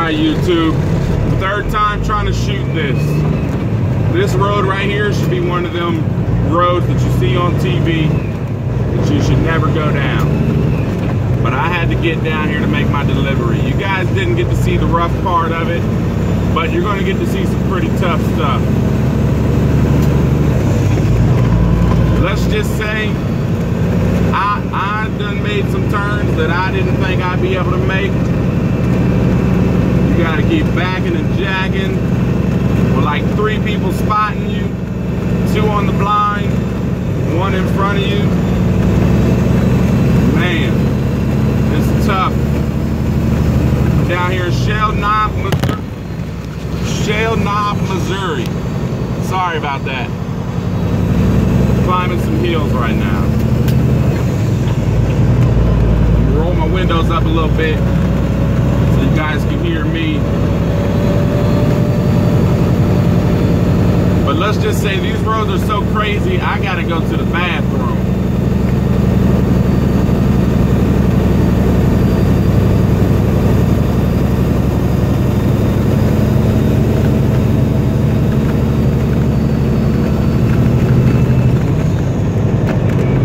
Alright, YouTube. Third time trying to shoot this. This road right here should be one of them roads that you see on TV that you should never go down. But I had to get down here to make my delivery. You guys didn't get to see the rough part of it, but you're going to get to see some pretty tough stuff. Let's just say I done made some turns that I didn't think I'd be able to make. You gotta keep backing and jacking with like 3 people spotting you, 2 on the blind, 1 in front of you. Man, it's tough. Down here in Shell Knob, Missouri. Sorry about that. Climbing some hills right now. Roll my windows up a little bit so you guys can hear me. But let's just say these roads are so crazy, I gotta go to the bathroom.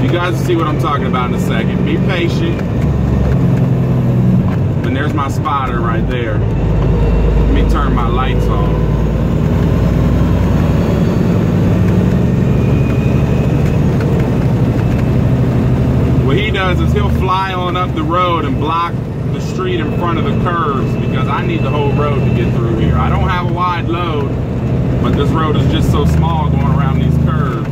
You guys will see what I'm talking about in a second. Be patient. And there's my spotter right there. Let me turn my lights on. What he does is he'll fly on up the road and block the street in front of the curves because I need the whole road to get through here. I don't have a wide load, but this road is just so small going around these curves.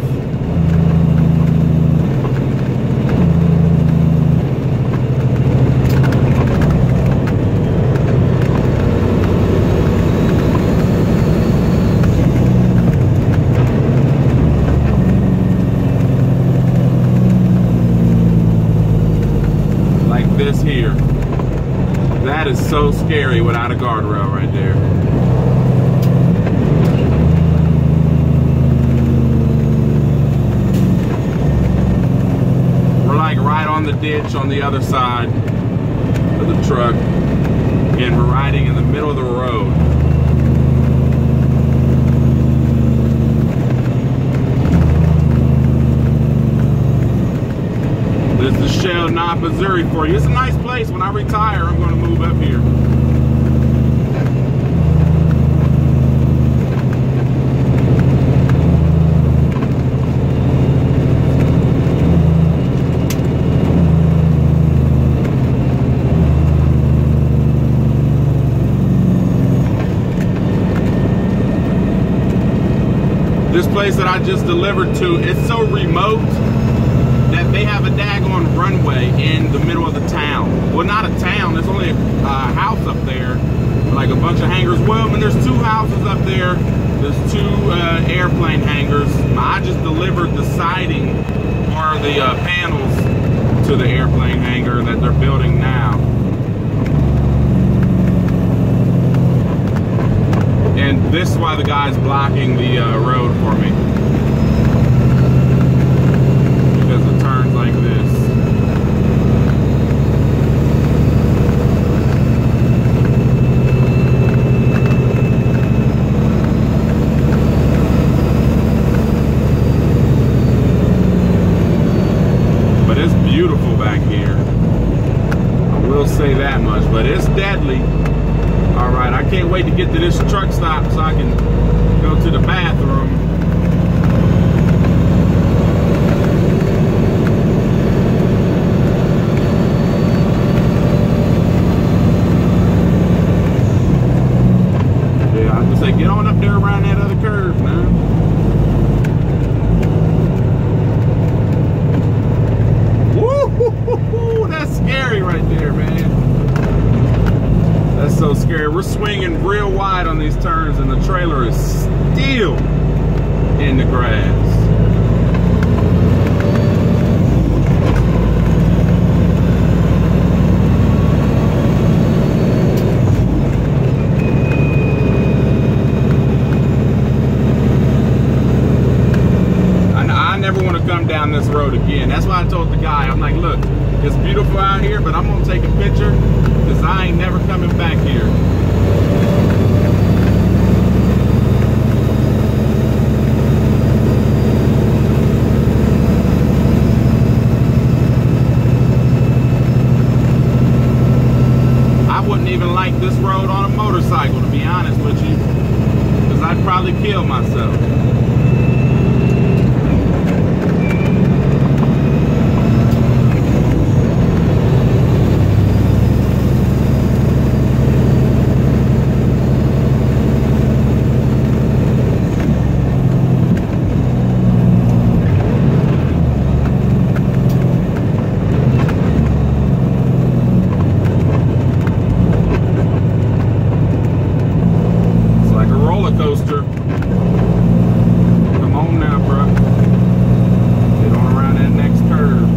This here, that is so scary without a guardrail right there. We're like right on the ditch on the other side of the truck, and we're riding in the middle of the road. This is Shell Knob, Missouri for you. It's a nice place. When I retire, I'm going to move up here. This place that I just delivered to, it's so remote that they have a daggone runway in the middle of the town. Well, not a town, there's only a house up there, like a bunch of hangars. Well, I mean, there's 2 houses up there, there's 2 airplane hangars. I just delivered the siding or the panels to the airplane hangar that they're building now. And this is why the guy's blocking the road for me. Turns like this. But it's beautiful back here. I will say that much, but it's deadly. All right, I can't wait to get to this truck stop so I can go to the bathroom. Get on up there around that other curve, man. Woo! That's scary right there, man. That's so scary. We're swinging real wide on these turns, and the trailer is still in the grass. Come down this road again. That's why I told the guy, I'm like, look, it's beautiful out here, but I'm gonna take a picture because I ain't never coming back here. this road on a motorcycle, to be honest with you, because I'd probably kill myself. Coaster. Come on now, bro. Get on around that next curve.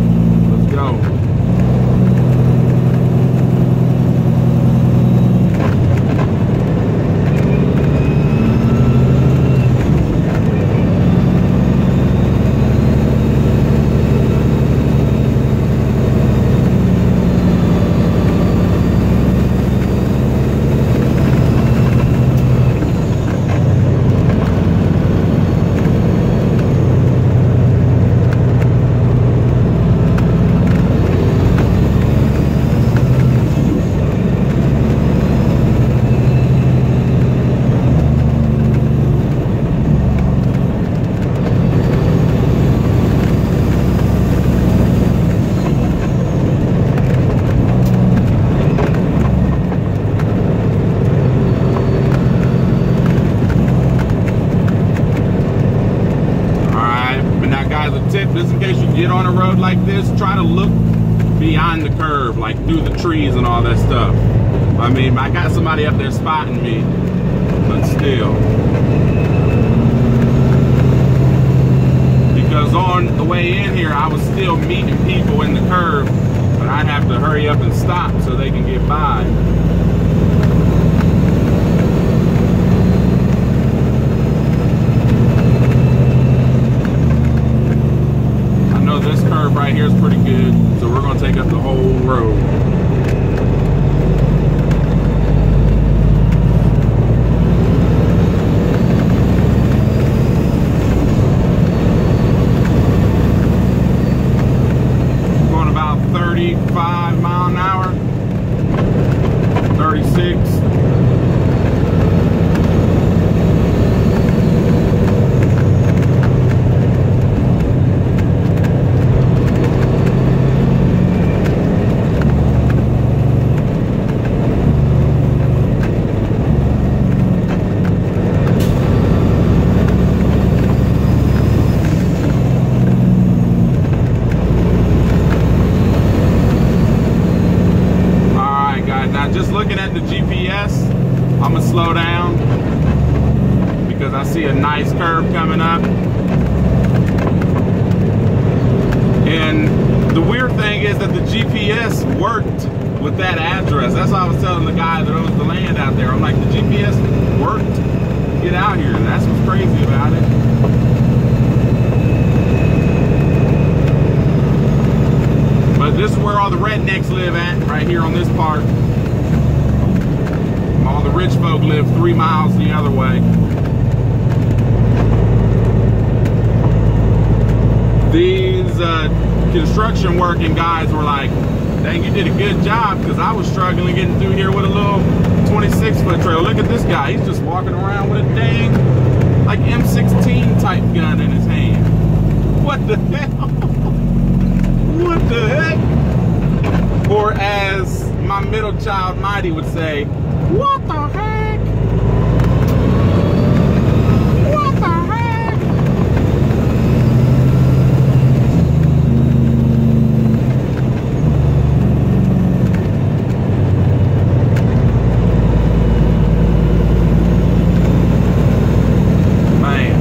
Let's go. Just in case you get on a road like this, try to look behind the curve, like through the trees and all that stuff. I mean, I got somebody up there spotting me, but still. Because on the way in here, I was still meeting people in the curve, but I'd have to hurry up and stop so they can get by. This curve right here is pretty good, so we're going to take up the whole road. Going about 35 mile an hour, 36. Looking at the GPS, I'm gonna slow down because I see a nice curve coming up. And the weird thing is that the GPS worked with that address. That's what I was telling the guy that owns the land out there. I'm like, the GPS worked to get out here. That's what's crazy about it. But this is where all the rednecks live at, right here on this part. All the rich folk live 3 miles the other way. These construction working guys were like, dang, you did a good job, because I was struggling getting through here with a little 26-foot trail. Look at this guy. He's just walking around with a dang, like M16 type gun in his hand. What the hell? What the heck? Or as my middle child Mighty would say, what the heck? What the heck? Man.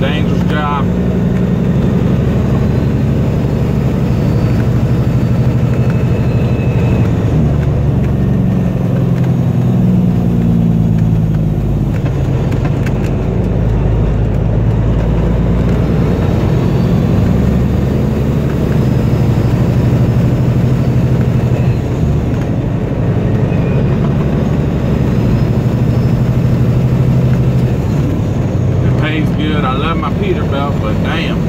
dangerous job. Good. I love my Peterbilt, but damn.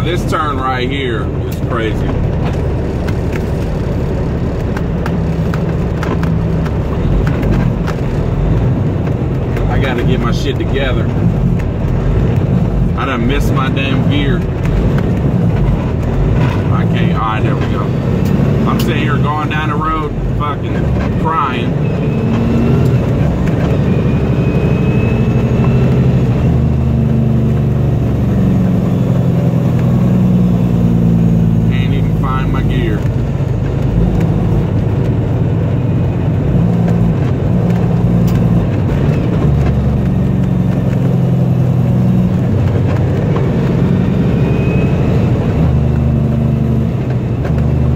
This turn right here is crazy. I gotta get my shit together. I done missed my damn gear. I can't, alright, there we go. I'm sitting here going down the road, fucking crying. My gear.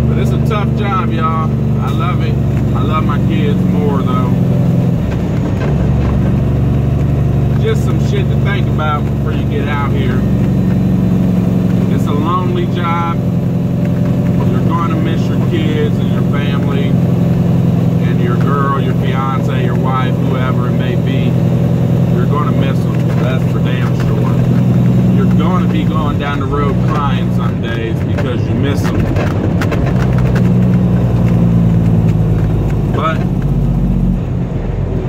But it's a tough job, y'all. I love it. I love my kids more though. Just some shit to think about before you get out here. It's a lonely job. You're going to miss your kids and your family and your girl, your fiance, your wife, whoever it may be. You're going to miss them. That's for damn sure. You're going to be going down the road crying some days because you miss them. But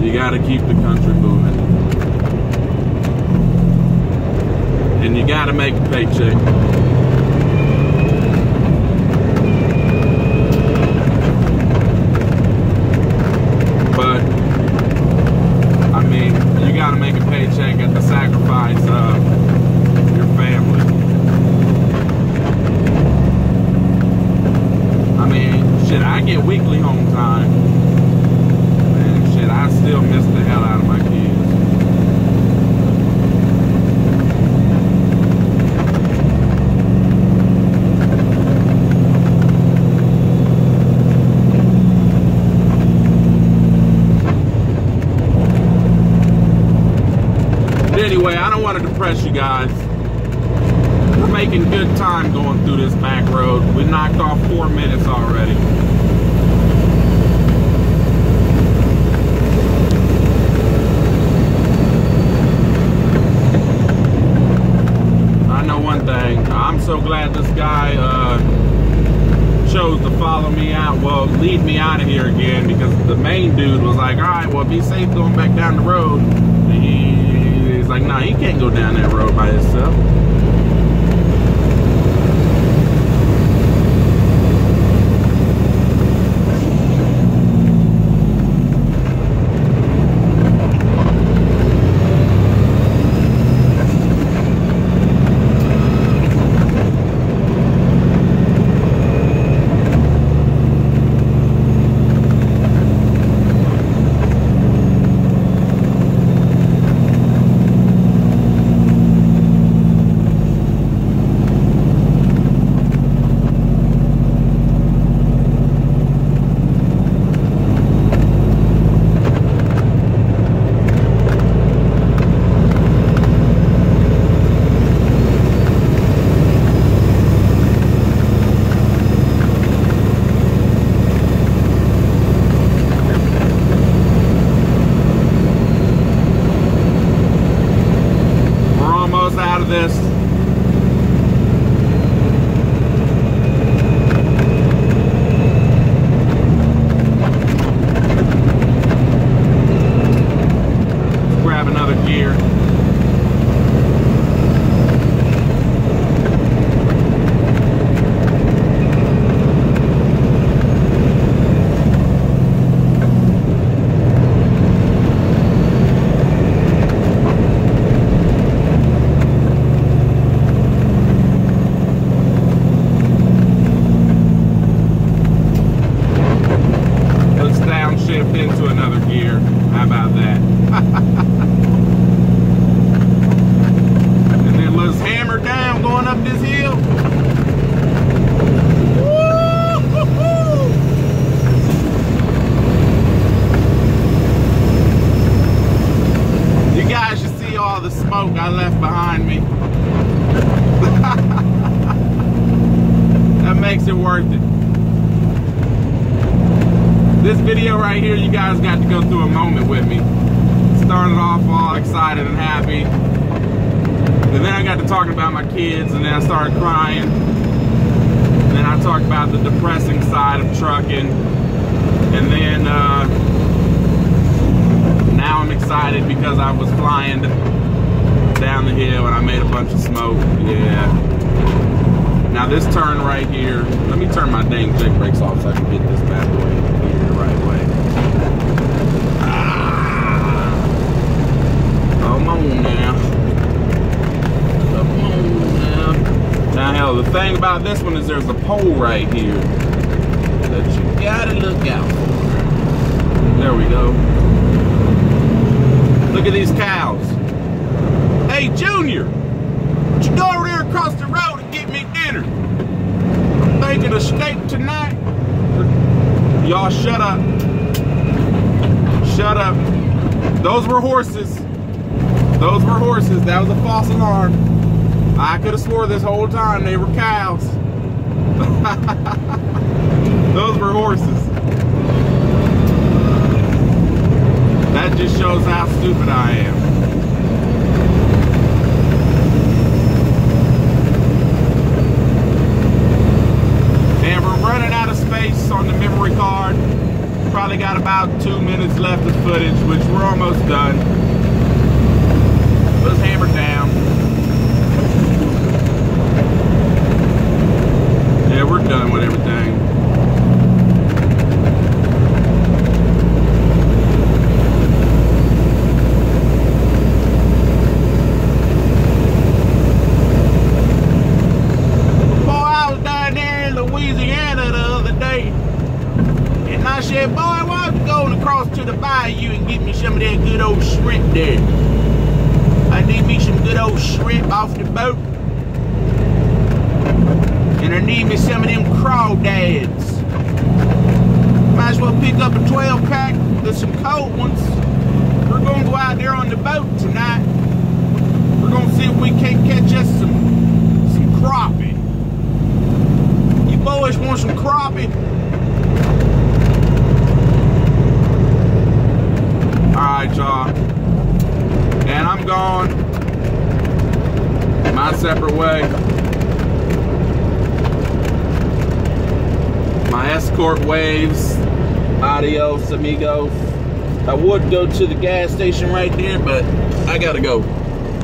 you got to keep the country moving. And you got to make a paycheck. But, I mean, you gotta make a paycheck at the sacrifice of your family. I mean, shit, I get weekly home time. And shit, I still miss the hell out of my kids. Anyway, I don't want to depress you guys. We're making good time going through this back road. We knocked off 4 minutes already. I know one thing. I'm so glad this guy chose to follow me out. Well, lead me out of here again, because the main dude was like, all right, well, be safe going back down the road. He's like, nah, he can't go down that road by himself. this. Grab another gear. Shift into another gear. How about that? And then let's hammer down going up this hill. Woo-hoo-hoo! You guys should see all the smoke I left behind me. That makes it worth it. This video right here, you guys got to go through a moment with me. Started off all excited and happy. And then I got to talking about my kids, and then I started crying. And then I talked about the depressing side of trucking. And then now I'm excited because I was flying down the hill and I made a bunch of smoke. Yeah. Now this turn right here, let me turn my dang jake brakes off so I can get this bad boy in here the right way. Ah, come on now. Come on now. Now hell, the thing about this one is there's a pole right here that you gotta look out for. There we go. Look at these cows. Hey Junior, would you go over there across the road and get me dinner? I'm thinking of steak tonight. Y'all shut up. Shut up. Those were horses. Those were horses. That was a false alarm. I could have swore this whole time they were cows. Those were horses. That just shows how stupid I am. Running out of space on the memory card. Probably got about 2 minutes left of footage, which we're almost done. Let's hammer down. Yeah, we're done with everything. I said, boy, why don't you go across to the bayou and get me some of that good old shrimp there? I need me some good old shrimp off the boat. And I need me some of them crawdads. Might as well pick up a 12-pack with some cold ones. We're going to go out there on the boat tonight. We're going to see if we can't catch us some crappie. You boys want some crappie? Alright, y'all. And I'm gone my separate way. My escort waves. Adios, amigos. I would go to the gas station right there, but I gotta go.